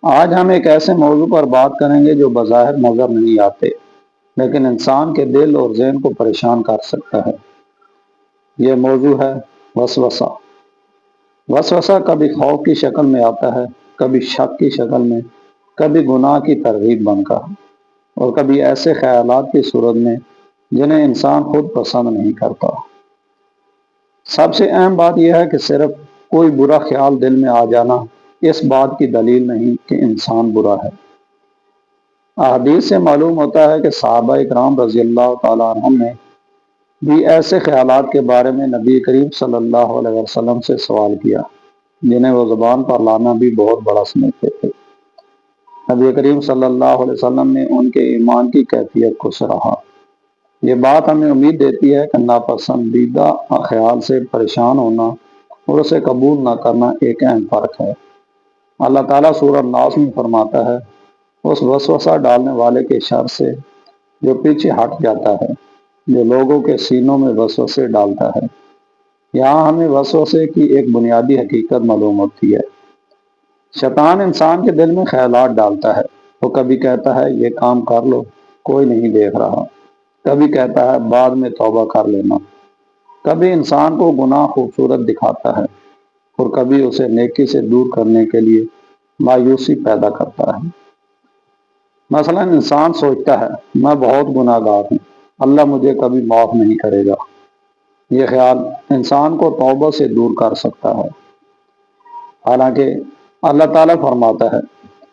آج ہم ایک ایسے موضوع پر بات کریں گے جو بظاہر نظر نہیں آتے لیکن انسان کے دل اور ذہن کو پریشان کر سکتا ہے۔ یہ موضوع ہے وسوسہ۔ وسوسہ کبھی خوف کی شکل میں آتا ہے، کبھی شک کی شکل میں، کبھی گناہ کی ترغیب بن کر، اور کبھی ایسے خیالات کی صورت میں جنہیں انسان خود پسند نہیں کرتا۔ سب سے اہم بات یہ ہے کہ صرف کوئی برا خیال دل میں آ جانا اس بات کی دلیل نہیں کہ انسان برا ہے۔ احادیث سے معلوم ہوتا ہے کہ صحابہ اکرام رضی اللہ تعالیٰ عنہم نے بھی ایسے خیالات کے بارے میں نبی کریم صلی اللہ علیہ وسلم سے سوال کیا، جنہیں وہ زبان پر لانا بھی بہت بڑا سمجھتے تھے۔ نبی کریم صلی اللہ علیہ وسلم نے ان کے ایمان کی کیفیت کو سراہا۔ یہ بات ہمیں امید دیتی ہے کہ ناپسندیدہ خیال سے پریشان ہونا اور اسے قبول نہ کرنا ایک اہم فرق ہے۔ اللہ تعالیٰ سورہ الناس میں فرماتا ہے، اس وسوسہ ڈالنے والے کے شر سے جو پیچھے ہٹ جاتا ہے، جو لوگوں کے سینوں میں وسوسے ڈالتا ہے۔ یہاں ہمیں وسوسے کی ایک بنیادی حقیقت معلوم ہوتی ہے۔ شیطان انسان کے دل میں خیالات ڈالتا ہے۔ وہ کبھی کہتا ہے یہ کام کر لو، کوئی نہیں دیکھ رہا، کبھی کہتا ہے بعد میں توبہ کر لینا، کبھی انسان کو گناہ خوبصورت دکھاتا ہے، اور کبھی اسے نیکی سے دور کرنے کے لیے مایوسی پیدا کرتا ہے۔ مثلا انسان سوچتا ہے میں بہت گناہ گار ہوں، اللہ مجھے کبھی معاف نہیں کرے گا۔ یہ خیال انسان کو توبہ سے دور کر سکتا ہے، حالانکہ اللہ تعالیٰ فرماتا ہے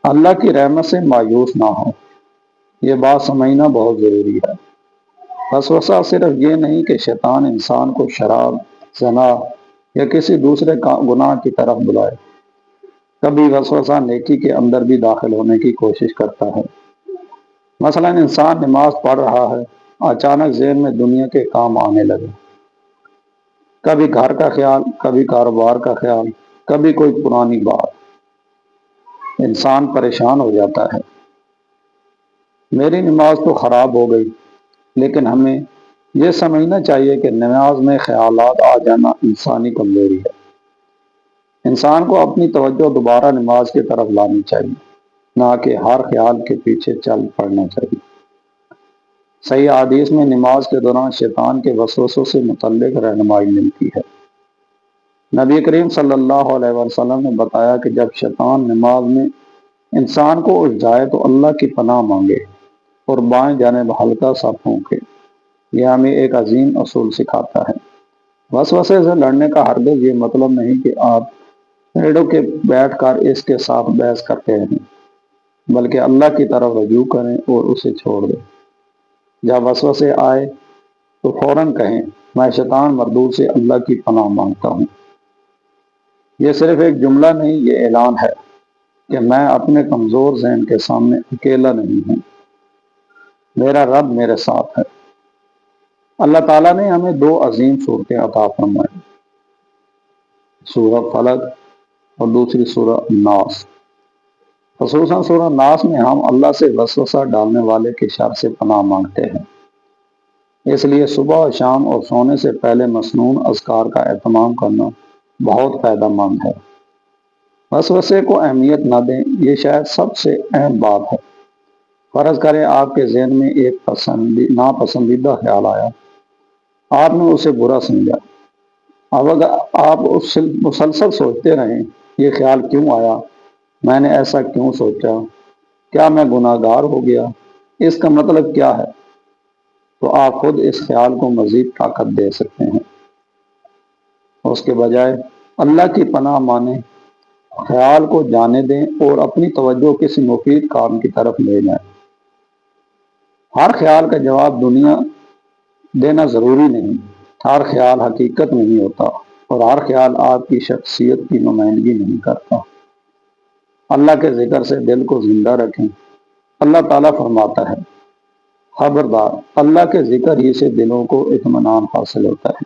اللہ کی رحمت سے مایوس نہ ہو۔ یہ بات سمجھنا بہت ضروری ہے۔ وسوسہ صرف یہ نہیں کہ شیطان انسان کو شراب، زنا یا کسی دوسرے گناہ کی طرف بلائے۔ کبھی وسوسہ نیکی کے اندر بھی داخل ہونے کی کوشش کرتا ہے۔ مثلا انسان نماز پڑھ رہا ہے، اچانک ذہن میں دنیا کے کام آنے لگے، کبھی گھر کا خیال، کبھی کاروبار کا خیال، کبھی کوئی پرانی بات۔ انسان پریشان ہو جاتا ہے، میری نماز تو خراب ہو گئی۔ لیکن ہمیں یہ سمجھنا چاہیے کہ نماز میں خیالات آ جانا انسانی کمزوری ہے۔ انسان کو اپنی توجہ دوبارہ نماز کی طرف لانی چاہیے، نہ کہ ہر خیال کے پیچھے چل پڑنا چاہیے۔ صحیح حدیث میں نماز کے دوران شیطان کے وسوسوں سے متعلق رہنمائی ملتی ہے۔ نبی کریم صلی اللہ علیہ وسلم نے بتایا کہ جب شیطان نماز میں انسان کو الجھائے تو اللہ کی پناہ مانگے اور بائیں جانب ہلکا سا پھونکے۔ یہ ہمیں ایک عظیم اصول سکھاتا ہے۔ وسوسے سے لڑنے کا ہرگز یہ مطلب نہیں کہ آپ پیڑوں کے بیٹھ کر اس کے ساتھ بحث کرتے رہیں، بلکہ اللہ کی طرف رجوع کریں اور اسے چھوڑ دیں۔ جب وسوسے آئے تو فوراً کہیں میں شیطان مردود سے اللہ کی پناہ مانگتا ہوں۔ یہ صرف ایک جملہ نہیں، یہ اعلان ہے کہ میں اپنے کمزور ذہن کے سامنے اکیلا نہیں ہوں، میرا رب میرے ساتھ ہے۔ اللہ تعالیٰ نے ہمیں دو عظیم صورتیں عطا فرمائیں، سورہ فلق اور دوسری سورہ الناس۔ خصوصاً سورہ ناس میں ہم اللہ سے وسوسہ ڈالنے والے کے شر سے پناہ مانگتے ہیں۔ اس لیے صبح اور شام اور سونے سے پہلے مسنون اذکار کا اہتمام کرنا بہت فائدہ مند ہے۔ وسوسے کو اہمیت نہ دیں، یہ شاید سب سے اہم بات ہے۔ فرض کریں آپ کے ذہن میں ایک ناپسندیدہ خیال آیا، آپ نے اسے برا سمجھا۔ اب اگر آپ مسلسل سوچتے رہیں یہ خیال کیوں آیا، میں نے ایسا کیوں سوچا، کیا میں گناہ گار ہو گیا، اس کا مطلب کیا ہے، تو آپ خود اس خیال کو مزید طاقت دے سکتے ہیں۔ اس کے بجائے اللہ کی پناہ مانیں، خیال کو جانے دیں اور اپنی توجہ کسی مفید کام کی طرف لے جائیں۔ ہر خیال کا جواب دنیا دینا ضروری نہیں، ہر خیال حقیقت نہیں ہوتا، اور ہر خیال آپ کی شخصیت کی نمائندگی نہیں کرتا۔ اللہ کے ذکر سے دل کو زندہ رکھیں۔ اللہ تعالیٰ فرماتا ہے خبردار، اللہ کے ذکر ہی سے دلوں کو اطمینان حاصل ہوتا ہے۔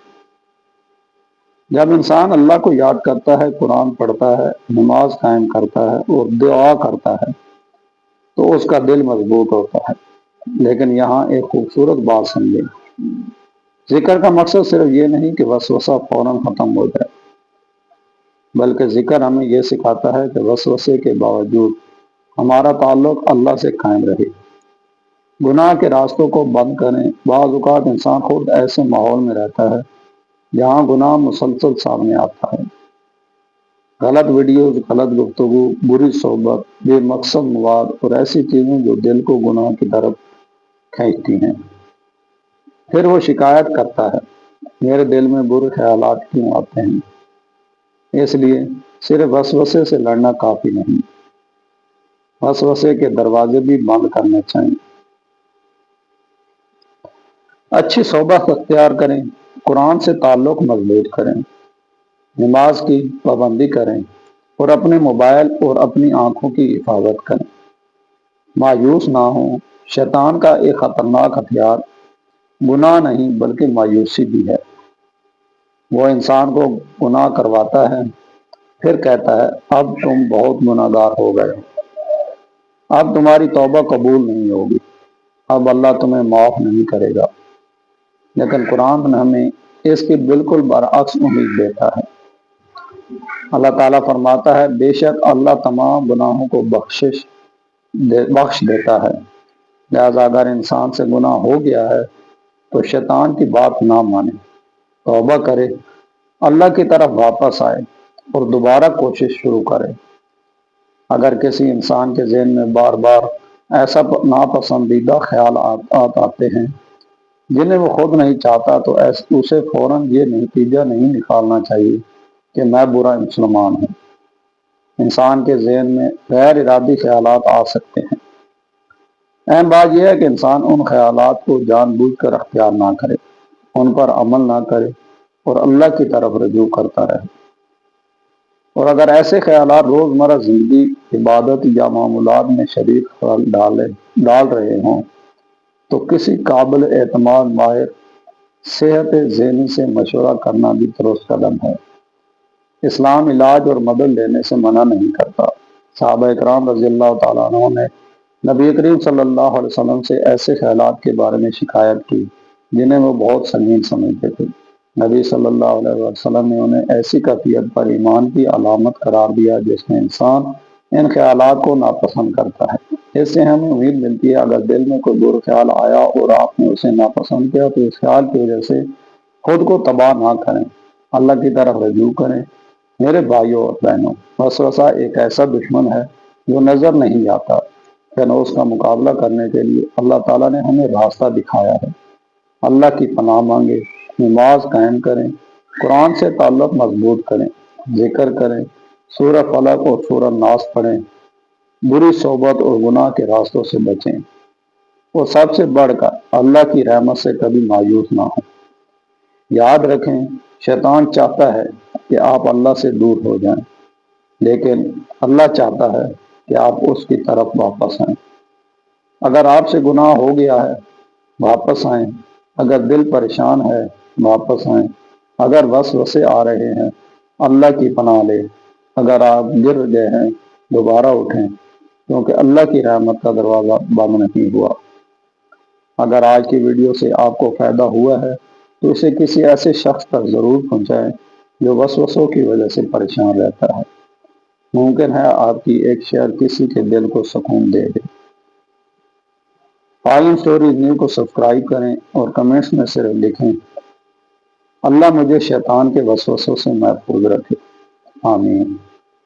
جب انسان اللہ کو یاد کرتا ہے، قرآن پڑھتا ہے، نماز قائم کرتا ہے اور دعا کرتا ہے تو اس کا دل مضبوط ہوتا ہے۔ لیکن یہاں ایک خوبصورت بات سمجھیں، ذکر کا مقصد صرف یہ نہیں کہ وسوسہ فوراً ختم ہو جائے، بلکہ ذکر ہمیں یہ سکھاتا ہے کہ وسوسے کے باوجود ہمارا تعلق اللہ سے قائم رہے۔ گناہ کے راستوں کو بند کریں۔ بعض اوقات انسان خود ایسے ماحول میں رہتا ہے جہاں گناہ مسلسل سامنے آتا ہے۔ غلط ویڈیوز، غلط گفتگو، بری صحبت، بے مقصد مواد اور ایسی چیزیں جو دل کو گناہ کی طرف کھینچتی ہیں۔ پھر وہ شکایت کرتا ہے، میرے دل میں برے خیالات کیوں آتے ہیں؟ اس لیے صرف وسوسے سے لڑنا کافی نہیں، وسوسے کے دروازے بھی بند کرنے چاہیے۔ اچھی صحبت اختیار کریں، قرآن سے تعلق مضبوط کریں، نماز کی پابندی کریں اور اپنے موبائل اور اپنی آنکھوں کی حفاظت کریں۔ مایوس نہ ہوں۔ شیطان کا ایک خطرناک ہتھیار گناہ نہیں بلکہ مایوسی بھی ہے۔ وہ انسان کو گناہ کرواتا ہے، پھر کہتا ہے اب تم بہت گناہ گار ہو گئے، اب تمہاری توبہ قبول نہیں ہوگی، اب اللہ تمہیں معاف نہیں کرے گا۔ لیکن قرآن ہمیں اس کی بالکل برعکس امید دیتا ہے۔ اللہ تعالیٰ فرماتا ہے، بے شک اللہ تمام گناہوں کو بخش دیتا ہے۔ لہذا اگر انسان سے گناہ ہو گیا ہے تو شیطان کی بات نہ مانے، توبہ کرے، اللہ کی طرف واپس آئے اور دوبارہ کوشش شروع کرے۔ اگر کسی انسان کے ذہن میں بار بار ایسا ناپسندیدہ خیالات آتے ہیں جنہیں وہ خود نہیں چاہتا تو اسے فوراً یہ نتیجہ نہیں نکالنا چاہیے کہ میں برا مسلمان ہوں۔ انسان کے ذہن میں غیر ارادی خیالات آ سکتے ہیں۔ اہم بات یہ ہے کہ انسان ان خیالات کو جان بوجھ کر اختیار نہ کرے، ان پر عمل نہ کرے اور اللہ کی طرف رجوع کرتا رہے۔ اور اگر ایسے خیالات روزمرہ زندگی، عبادت یا معمولات میں شدید خلل ڈال رہے ہوں تو کسی قابل اعتماد ماہر صحت ذہنی سے مشورہ کرنا بھی درست قدم ہے۔ اسلام علاج اور مدد لینے سے منع نہیں کرتا۔ صحابہ اکرام رضی اللہ تعالیٰ عنہ نے نبی کریم صلی اللہ علیہ وسلم سے ایسے خیالات کے بارے میں شکایت کی جنہیں وہ بہت سنگین سمجھتے تھے۔ نبی صلی اللہ علیہ وسلم نے انہیں ایسی کیفیت پر ایمان کی علامت قرار دیا جس میں انسان ان خیالات کو ناپسند کرتا ہے۔ اس سے ہمیں امید ملتی ہے اگر دل میں کوئی برا خیال آیا اور آپ نے اسے ناپسند کیا تو اس خیال کی وجہ سے خود کو تباہ نہ کریں، اللہ کی طرف رجوع کریں۔ میرے بھائیوں اور بہنوں، وسوسہ ایک ایسا دشمن ہے جو نظر نہیں آتا، لیکن اس کا مقابلہ کرنے کے لیے اللہ تعالیٰ نے ہمیں راستہ دکھایا ہے۔ اللہ کی پناہ مانگے، نماز قائم کریں، قرآن سے تعلق مضبوط کریں، ذکر کریں، سورہ فلق اور سورہ ناس پڑھیں، بری صحبت اور گناہ کے راستوں سے بچیں، اور سب سے بڑھ کر اللہ کی رحمت سے کبھی مایوس نہ ہوں۔ یاد رکھیں، شیطان چاہتا ہے کہ آپ اللہ سے دور ہو جائیں، لیکن اللہ چاہتا ہے کہ آپ اس کی طرف واپس آئیں۔ اگر آپ سے گناہ ہو گیا ہے، واپس آئیں۔ اگر دل پریشان ہے، واپس آئیں۔ اگر وسوسے آ رہے ہیں، اللہ کی پناہ لیں۔ اگر آپ گر گئے ہیں، دوبارہ اٹھیں، کیونکہ اللہ کی رحمت کا دروازہ بند نہیں ہوا۔ اگر آج کی ویڈیو سے آپ کو فائدہ ہوا ہے تو اسے کسی ایسے شخص تک ضرور پہنچائیں جو وسوسوں کی وجہ سے پریشان رہتا ہے۔ ممکن ہے آپ کی ایک شیئر کسی کے دل کو سکون دے دے۔ عالم سٹوریز نیو کو سبسکرائب کریں اور کمنٹس میں صرف لکھیں، اللہ مجھے شیطان کے وسوسوں سے محفوظ رکھے، آمین۔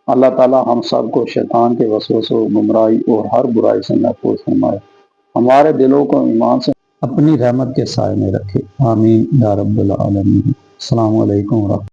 اللہ تعالیٰ ہم سب کو شیطان کے وسوسوں، گمراہی اور ہر برائی سے محفوظ فرمائے، ہمارے دلوں کو ایمان سے اپنی رحمت کے سائے میں رکھے، آمین یا رب العالمین۔ السلام علیکم ورحمۃ اللہ۔